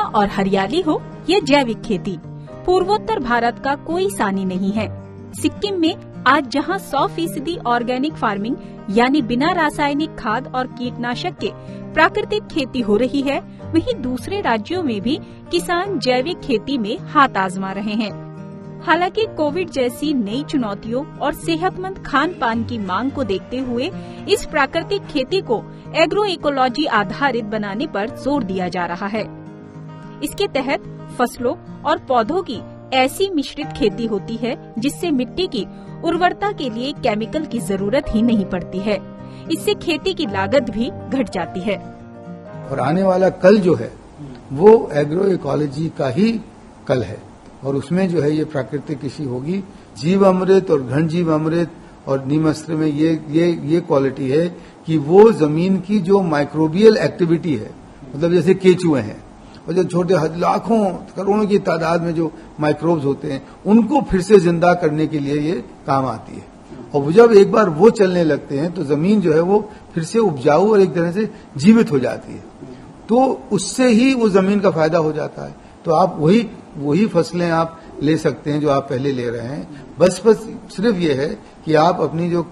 और हरियाली हो या जैविक खेती, पूर्वोत्तर भारत का कोई सानी नहीं है। सिक्किम में आज जहां 100% ऑर्गेनिक फार्मिंग यानी बिना रासायनिक खाद और कीटनाशक के प्राकृतिक खेती हो रही है, वहीं दूसरे राज्यों में भी किसान जैविक खेती में हाथ आजमा रहे हैं। हालांकि कोविड जैसी नई चुनौतियों और सेहतमंद खान पान की मांग को देखते हुए इस प्राकृतिक खेती को एग्रो इकोलॉजी आधारित बनाने पर जोर दिया जा रहा है। इसके तहत फसलों और पौधों की ऐसी मिश्रित खेती होती है जिससे मिट्टी की उर्वरता के लिए केमिकल की जरूरत ही नहीं पड़ती है। इससे खेती की लागत भी घट जाती है। और आने वाला कल जो है वो एग्रो इकोलॉजी का ही कल है, और उसमें जो है ये प्राकृतिक कृषि होगी। जीव अमृत और घन जीव अमृत और नीमअस्त्र में ये क्वालिटी है कि वो जमीन की जो माइक्रोबियल एक्टिविटी है, मतलब जैसे केचुए हैं और जो छोटे लाखों करोड़ों की तादाद में जो माइक्रोब्स होते हैं, उनको फिर से जिंदा करने के लिए ये काम आती है। और जब एक बार वो चलने लगते हैं तो जमीन जो है वो फिर से उपजाऊ और एक तरह से जीवित हो जाती है, तो उससे ही वो जमीन का फायदा हो जाता है। तो आप वही फसलें आप ले सकते हैं जो आप पहले ले रहे हैं। बस सिर्फ ये है कि आप अपनी जो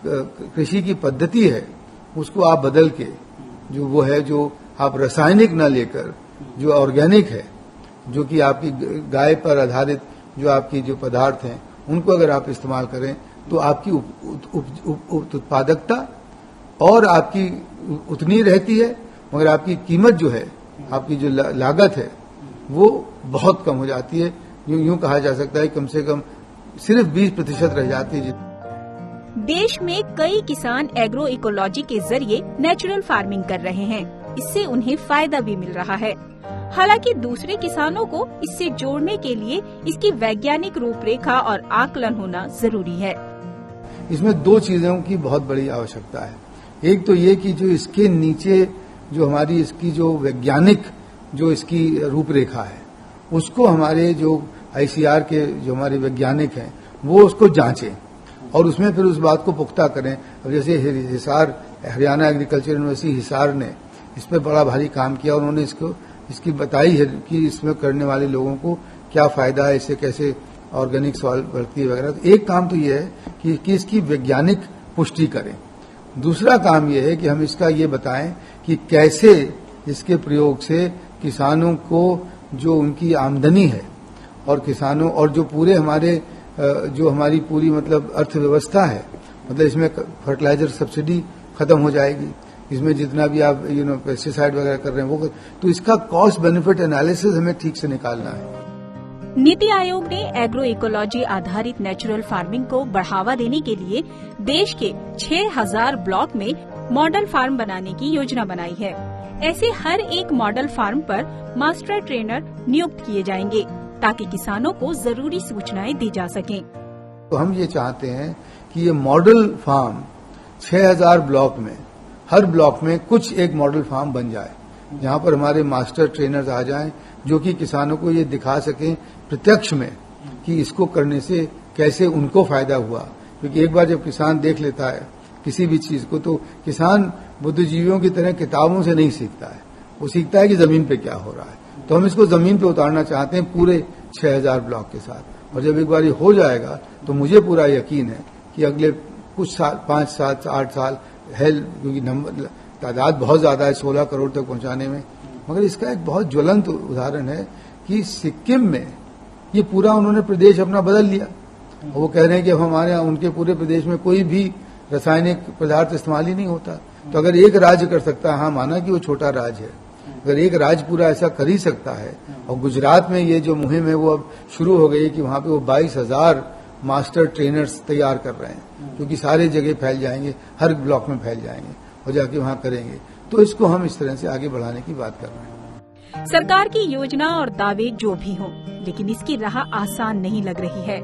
कृषि की पद्धति है उसको आप बदल के जो वो है, जो आप रासायनिक न लेकर जो ऑर्गेनिक है, जो कि आपकी गाय पर आधारित जो आपकी जो पदार्थ हैं उनको अगर आप इस्तेमाल करें तो आपकी उत्पादकता और आपकी उतनी रहती है, मगर आपकी कीमत जो है, आपकी जो लागत है वो बहुत कम हो जाती है। यूं कहा जा सकता है कम से कम सिर्फ 20% रह जाती है। देश में कई किसान एग्रो इकोलॉजी के जरिए नेचुरल फार्मिंग कर रहे हैं। इससे उन्हें फायदा भी मिल रहा है। हालांकि दूसरे किसानों को इससे जोड़ने के लिए इसकी वैज्ञानिक रूपरेखा और आकलन होना जरूरी है। इसमें दो चीजों की बहुत बड़ी आवश्यकता है। एक तो ये कि जो इसके नीचे जो हमारी इसकी जो वैज्ञानिक जो इसकी रूपरेखा है उसको हमारे जो आईसीआर के जो हमारे वैज्ञानिक हैं वो उसको जांचें और उसमें फिर उस बात को पुख्ता करें। अब जैसे हिसार हरियाणा एग्रीकल्चर यूनिवर्सिटी हिसार ने इस पर बड़ा भारी काम किया। उन्होंने इसकी बताई है कि इसमें करने वाले लोगों को क्या फायदा है, इससे कैसे ऑर्गेनिक सॉइल बढ़ती है वगैरह। तो एक काम तो ये है कि इसकी वैज्ञानिक पुष्टि करें। दूसरा काम ये है कि हम इसका ये बताएं कि कैसे इसके प्रयोग से किसानों को जो उनकी आमदनी है और किसानों और जो पूरे हमारे जो हमारी पूरी मतलब अर्थव्यवस्था है, मतलब इसमें फर्टिलाइजर सब्सिडी खत्म हो जाएगी, इसमें जितना भी आप पेस्टिसाइड वगैरह कर रहे हैं वो, तो इसका कॉस्ट बेनिफिट एनालिसिस हमें ठीक से निकालना है। नीति आयोग ने एग्रो इकोलॉजी आधारित नेचुरल फार्मिंग को बढ़ावा देने के लिए देश के 6000 ब्लॉक में मॉडल फार्म बनाने की योजना बनाई है। ऐसे हर एक मॉडल फार्म पर मास्टर ट्रेनर नियुक्त किए जाएंगे ताकि किसानों को जरूरी सूचनाएं दी जा सकें। तो हम ये चाहते हैं कि ये मॉडल फार्म 6000 ब्लॉक में, हर ब्लॉक में कुछ एक मॉडल फार्म बन जाए, जहां पर हमारे मास्टर ट्रेनर्स आ जाएं जो कि किसानों को ये दिखा सकें प्रत्यक्ष में कि इसको करने से कैसे उनको फायदा हुआ। क्योंकि एक बार जब किसान देख लेता है किसी भी चीज को, तो किसान बुद्धिजीवियों की तरह किताबों से नहीं सीखता है, वो सीखता है कि जमीन पे क्या हो रहा है। तो हम इसको जमीन पे उतारना चाहते हैं पूरे 6000 ब्लॉक के साथ। और जब एक बार ये हो जाएगा तो मुझे पूरा यकीन है कि अगले कुछ साल, 5 साल 8 साल है, क्योंकि नंबर तादाद बहुत ज्यादा है 16 करोड़ तक पहुंचाने में। मगर इसका एक बहुत ज्वलंत उदाहरण है कि सिक्किम में ये पूरा उन्होंने प्रदेश अपना बदल लिया। वो कह रहे हैं कि हमारे यहाँ उनके पूरे प्रदेश में कोई भी रासायनिक पदार्थ इस्तेमाल ही नहीं होता। तो अगर एक राज्य कर सकता है, हाँ माना कि वो छोटा राज्य है, अगर एक राज्य पूरा ऐसा कर ही सकता है। और गुजरात में ये जो मुहिम है वो अब शुरू हो गई कि वहां पे वो 22,000 मास्टर ट्रेनर्स तैयार कर रहे हैं, क्योंकि सारे जगह फैल जाएंगे, हर ब्लॉक में फैल जाएंगे और जाके वहां करेंगे। तो इसको हम इस तरह से आगे बढ़ाने की बात कर रहे हैं। सरकार की योजना और दावे जो भी हों, लेकिन इसकी राह आसान नहीं लग रही है।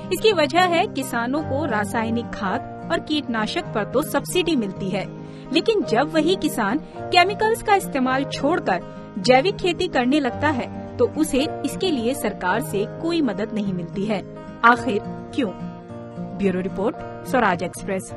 इसकी वजह है किसानों को रासायनिक खाद और कीटनाशक पर तो सब्सिडी मिलती है, लेकिन जब वही किसान केमिकल्स का इस्तेमाल छोड़कर जैविक खेती करने लगता है तो उसे इसके लिए सरकार से कोई मदद नहीं मिलती है। आखिर क्यों? Bureau report, Swaraj express.